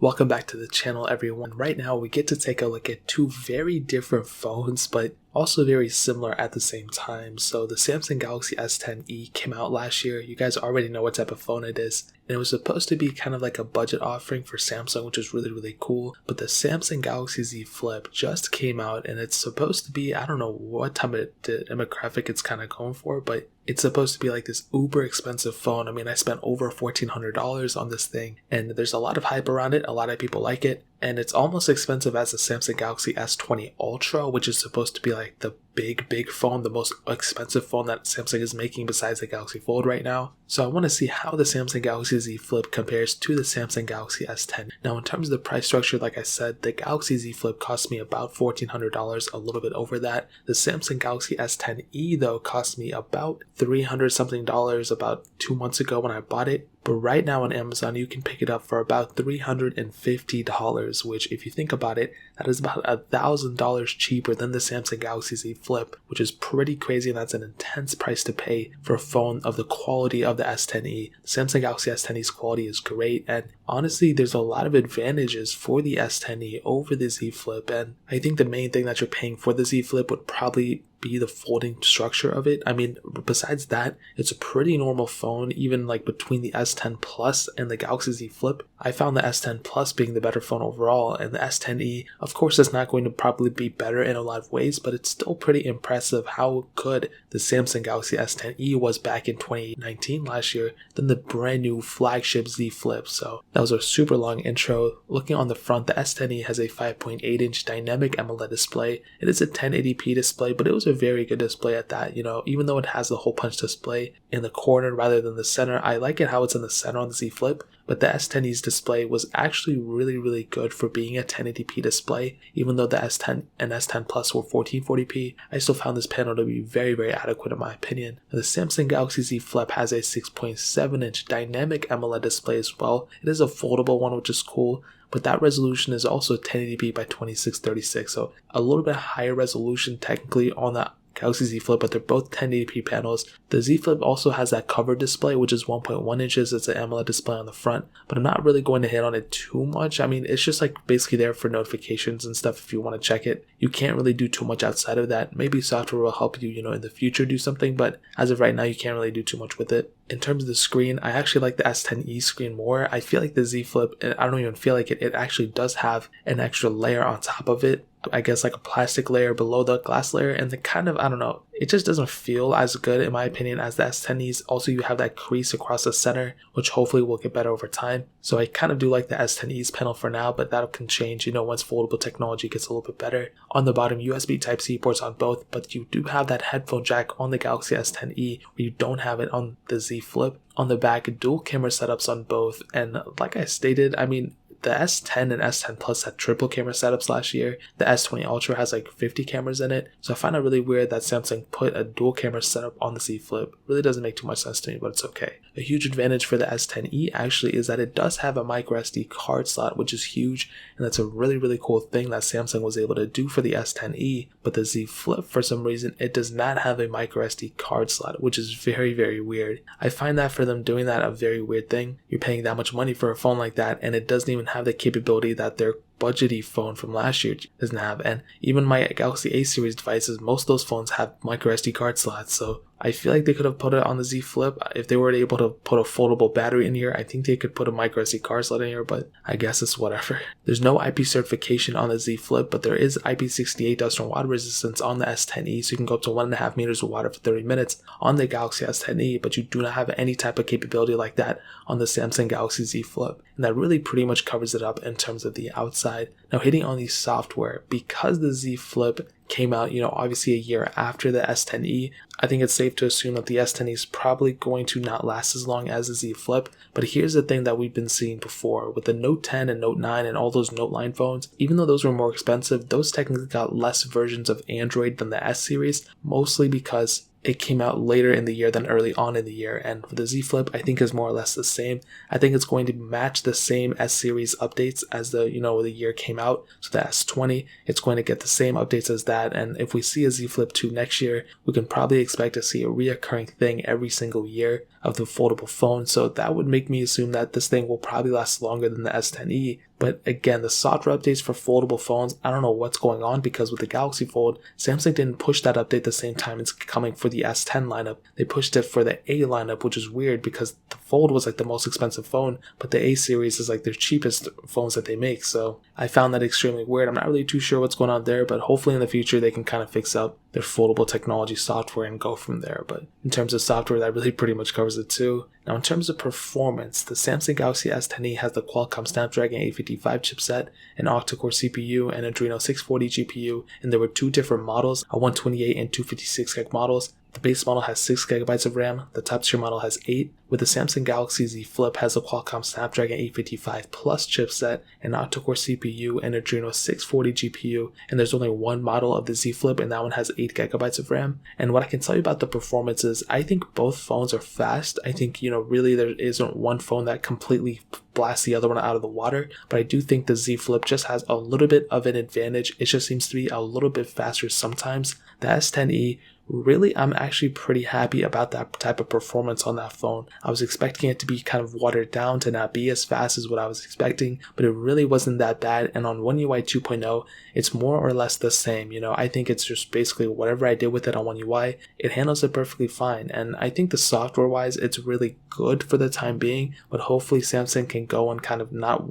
Welcome back to the channel, everyone. Right now we get to take a look at two very different phones, but also very similar at the same time. So the Samsung Galaxy S10e came out last year. You guys already know what type of phone it is. And it was supposed to be kind of like a budget offering for Samsung, which is really cool. But the Samsung Galaxy Z Flip just came out, and it's supposed to be, I don't know what type of demographic it's kind of going for, but it's supposed to be like this uber expensive phone. I mean, I spent over $1,400 on this thing, and there's a lot of hype around it. A lot of people like it, and it's almost expensive as the Samsung Galaxy S20 Ultra, which is supposed to be like the big phone, the most expensive phone that Samsung is making besides the Galaxy Fold right now. So I want to see how the Samsung Galaxy Z Flip compares to the Samsung Galaxy S10. Now, in terms of the price structure, like I said, the Galaxy Z Flip cost me about $1,400, a little bit over that. The Samsung Galaxy S10e though cost me about $300 something about 2 months ago when I bought it. But right now on Amazon, you can pick it up for about $350, which, if you think about it, that is about $1,000 cheaper than the Samsung Galaxy Z Flip, which is pretty crazy, and that's an intense price to pay for a phone of the quality of the S10e. The Samsung Galaxy S10e's quality is great, and honestly, there's a lot of advantages for the S10e over the Z Flip, and I think the main thing that you're paying for the Z Flip would probably be the folding structure of it. I mean, besides that, it's a pretty normal phone, even like between the S10 Plus and the Galaxy Z Flip. I found the S10 Plus being the better phone overall, and the S10e, of course, is not going to probably be better in a lot of ways, but it's still pretty impressive how good the Samsung Galaxy S10e was back in 2019 last year than the brand new flagship Z Flip. So that was a super long intro. Looking on the front, the S10e has a 5.8-inch dynamic AMOLED display. It is a 1080p display, but it was a very good display at that. You know, even though it has the hole punch display in the corner rather than the center, I like it how it's in the center on the Z Flip. But the S10e's display was actually really good for being a 1080p display. Even though the S10 and S10 Plus were 1440p, I still found this panel to be very adequate in my opinion. And the Samsung Galaxy Z Flip has a 6.7-inch dynamic AMOLED display as well. It is a foldable one, which is cool, but that resolution is also 1080p by 2636, so a little bit higher resolution technically on the Galaxy Z Flip, but they're both 1080p panels. The Z Flip also has that cover display, which is 1.1 inches. It's an AMOLED display on the front, but I'm not really going to hit on it too much. I mean, it's just like basically there for notifications and stuff if you want to check it. You can't really do too much outside of that. Maybe software will help you, in the future do something, but as of right now, you can't really do too much with it. In terms of the screen, I actually like the S10e screen more. I feel like the Z Flip, I don't even feel like it actually does have an extra layer on top of it. I guess like a plastic layer below the glass layer, and the kind of, I don't know, it just doesn't feel as good in my opinion as the S10es. Also, you have that crease across the center, which hopefully will get better over time. So I kind of do like the S10e's panel for now, but that can change, once foldable technology gets a little bit better. On the bottom, USB Type-C ports on both, but you do have that headphone jack on the Galaxy S10e where you don't have it on the Z Flip. On the back, dual camera setups on both, and like I stated, I mean, the S10 and S10 Plus had triple camera setups last year. The S20 Ultra has like 50 cameras in it. So I find it really weird that Samsung put a dual camera setup on the Z Flip. Really doesn't make too much sense to me, but it's okay. A huge advantage for the S10e actually is that it does have a microSD card slot, which is huge, and that's a really cool thing that Samsung was able to do for the S10e. But the Z Flip, for some reason, it does not have a microSD card slot, which is very weird. I find that for them doing that a very weird thing. You're paying that much money for a phone like that, and it doesn't even have the capability that their budgety phone from last year doesn't have. And even my Galaxy A series devices, most of those phones have microSD card slots, so I feel like they could have put it on the Z Flip. If they were able to put a foldable battery in here, I think they could put a microSD card slot in here, but I guess it's whatever. There's no IP certification on the Z Flip, but there is IP68 dust and water resistance on the S10e, so you can go up to 1.5 meters of water for 30 minutes on the Galaxy S10e, but you do not have any type of capability like that on the Samsung Galaxy Z Flip. And that really pretty much covers it up in terms of the outside. Now, hitting on the software, because the Z Flip came out, obviously a year after the S10e, I think it's safe to assume that the S10e is probably going to not last as long as the Z Flip. But here's the thing that we've been seeing before with the Note 10 and Note 9 and all those Note line phones. Even though those were more expensive, those technically got less versions of Android than the S series, mostly because it came out later in the year than early on in the year. And for the Z Flip, I think is more or less the same. I think it's going to match the same S series updates as the year came out. So the S20, it's going to get the same updates as that. And if we see a Z Flip 2 next year, we can probably expect to see a reoccurring thing every single year of the foldable phone. So that would make me assume that this thing will probably last longer than the S10e. But again, the software updates for foldable phones, I don't know what's going on, because with the Galaxy Fold, Samsung didn't push that update the same time it's coming for the S10 lineup. They pushed it for the A lineup, which is weird because the Fold was like the most expensive phone, but the A series is like their cheapest phones that they make. So I found that extremely weird. I'm not really too sure what's going on there, but hopefully in the future they can kind of fix up their foldable technology software and go from there. But in terms of software, that really pretty much covers it too. Now in terms of performance, the Samsung Galaxy S10e has the Qualcomm Snapdragon 855 chipset, an octa-core CPU, and Adreno 640 GPU, and there were two different models, a 128 and 256 gig models. The base model has 6GB of RAM, the top tier model has 8, with the Samsung Galaxy Z Flip has a Qualcomm Snapdragon 855 Plus chipset, an octa-core CPU, and Adreno 640 GPU, and there's only one model of the Z Flip, and that one has 8GB of RAM. And what I can tell you about the performance is, I think both phones are fast. I think, really there isn't one phone that completely blasts the other one out of the water, but I do think the Z Flip just has a little bit of an advantage. It just seems to be a little bit faster sometimes. The S10e, really, I'm actually pretty happy about that type of performance on that phone. I was expecting it to be kind of watered down, to not be as fast as what I was expecting, but it really wasn't that bad. And on One UI 2.0, it's more or less the same. I think it's just basically whatever I did with it on One UI, it handles it perfectly fine. And I think the software wise, it's really good for the time being, but hopefully Samsung can go and kind of not,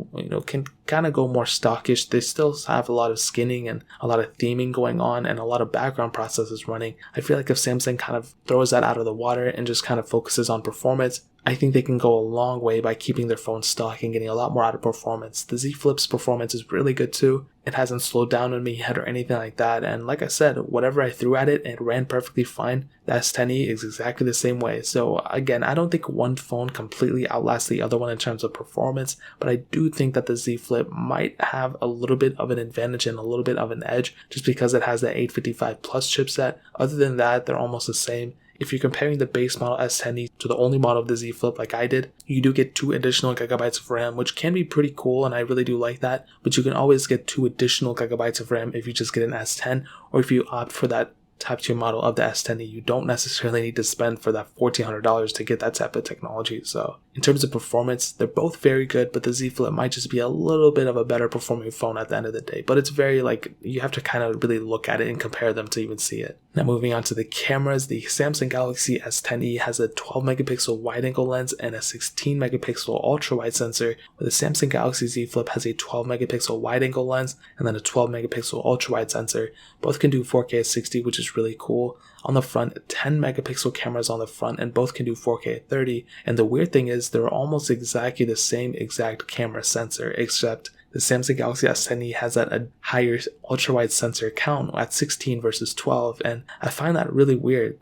can kind of go more stockish. They still have a lot of skinning and a lot of theming going on and a lot of background processes running. I feel like if Samsung kind of throws that out of the water and just kind of focuses on performance, I think they can go a long way by keeping their phone stock and getting a lot more out of performance. The Z Flip's performance is really good too. It hasn't slowed down on me yet or anything like that. And like I said, whatever I threw at it, it ran perfectly fine. The S10e is exactly the same way. So again, I don't think one phone completely outlasts the other one in terms of performance, but I do think that the Z Flip might have a little bit of an advantage and a little bit of an edge just because it has the 855 Plus chipset. Other than that, they're almost the same. If you're comparing the base model S10e to the only model of the Z Flip like I did, you do get 2 additional gigabytes of RAM, which can be pretty cool, and I really do like that. But you can always get 2 additional gigabytes of RAM if you just get an S10, or if you opt for that top tier model of the S10e. You don't necessarily need to spend for that $1,400 to get that type of technology. So in terms of performance, they're both very good, but the Z Flip might just be a little bit of a better performing phone at the end of the day. But it's very you have to kind of really look at it and compare them to even see it. Now moving on to the cameras, the Samsung Galaxy S10e has a 12 megapixel wide angle lens and a 16 megapixel ultra wide sensor, where the Samsung Galaxy Z Flip has a 12 megapixel wide angle lens and then a 12 megapixel ultra wide sensor. Both can do 4K at 60, which is really cool. On the front, 10 megapixel cameras on the front, and both can do 4K at 30. And the weird thing is they're almost exactly the same exact camera sensor, except the Samsung Galaxy S10e has a higher ultra-wide sensor count at 16 versus 12, and I find that really weird.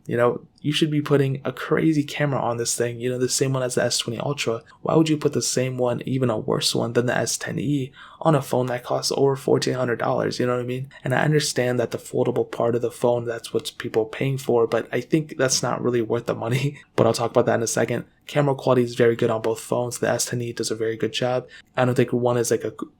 You should be putting a crazy camera on this thing, the same one as the S20 Ultra. Why would you put the same one, even a worse one than the S10e, on a phone that costs over $1,400, you know what I mean? And I understand that the foldable part of the phone, that's what people are paying for, but I think that's not really worth the money, but I'll talk about that in a second. Camera quality is very good on both phones. The S10e does a very good job. I don't think one is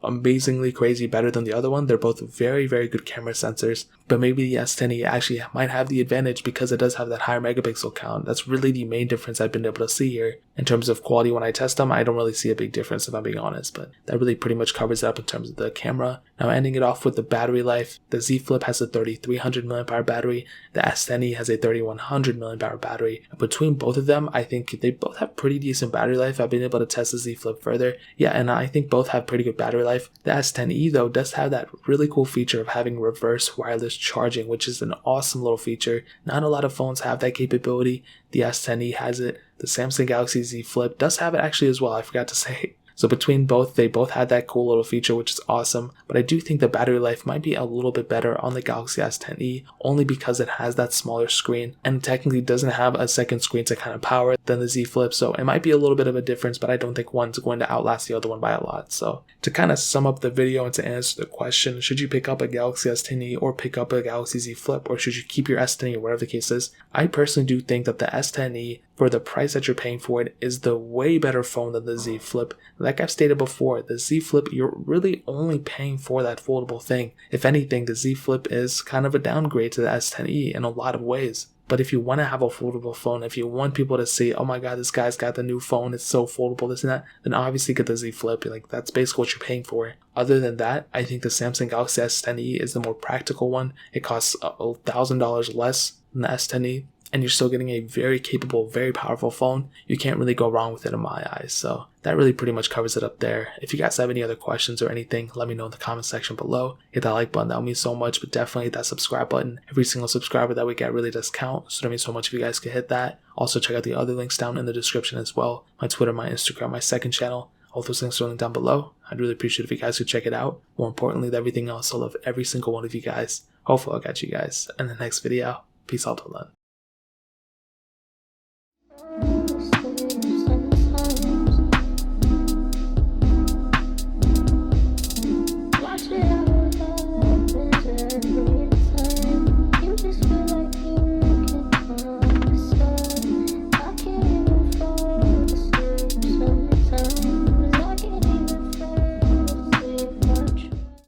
amazingly crazy better than the other one. They're both very, very good camera sensors, but maybe the S10e actually might have the advantage because it does have that higher megapixel count. That's really the main difference I've been able to see here. In terms of quality, when I test them, I don't really see a big difference if I'm being honest, but that really pretty much covers it up in terms of the camera. Now ending it off with the battery life, the Z Flip has a 3300 mAh battery, the S10e has a 3100 mAh battery. Between both of them, I think they both have pretty decent battery life. I've been able to test the Z Flip further. Yeah, and I think both have pretty good battery life. The S10e though does have that really cool feature of having reverse wireless charging, which is an awesome little feature. Not a lot of phones have that capability. The S10e has it. The Samsung Galaxy Z Flip does have it actually as well, I forgot to say. So between both, they both had that cool little feature, which is awesome. But I do think the battery life might be a little bit better on the Galaxy S10e, only because it has that smaller screen and technically doesn't have a second screen to kind of power it than the Z Flip. So it might be a little bit of a difference, but I don't think one's going to outlast the other one by a lot. So to kind of sum up the video and to answer the question, should you pick up a Galaxy S10e or pick up a Galaxy Z Flip, or should you keep your S10e or whatever the case is? I personally do think that the S10e, for the price that you're paying for it, is the way better phone than the Z Flip. Like I've stated before, the Z Flip, you're really only paying for that foldable thing. If anything, the Z Flip is kind of a downgrade to the S10e in a lot of ways. But if you want to have a foldable phone, if you want people to see, oh my god, this guy's got the new phone, it's so foldable, this and that, then obviously get the Z Flip. Like, that's basically what you're paying for. Other than that, I think the Samsung Galaxy S10e is the more practical one. It costs $1,000 less than the S10e, and you're still getting a very capable, very powerful phone. You can't really go wrong with it in my eyes. So that really pretty much covers it up there. If you guys have any other questions or anything, let me know in the comment section below. Hit that like button, that would mean so much, but definitely hit that subscribe button. Every single subscriber that we get really does count, so that means so much if you guys could hit that. Also check out the other links down in the description as well. My Twitter, my Instagram, my second channel. All those links are linked down below. I'd really appreciate if you guys could check it out. More importantly than everything else, I love every single one of you guys. Hopefully I'll catch you guys in the next video. Peace out till then.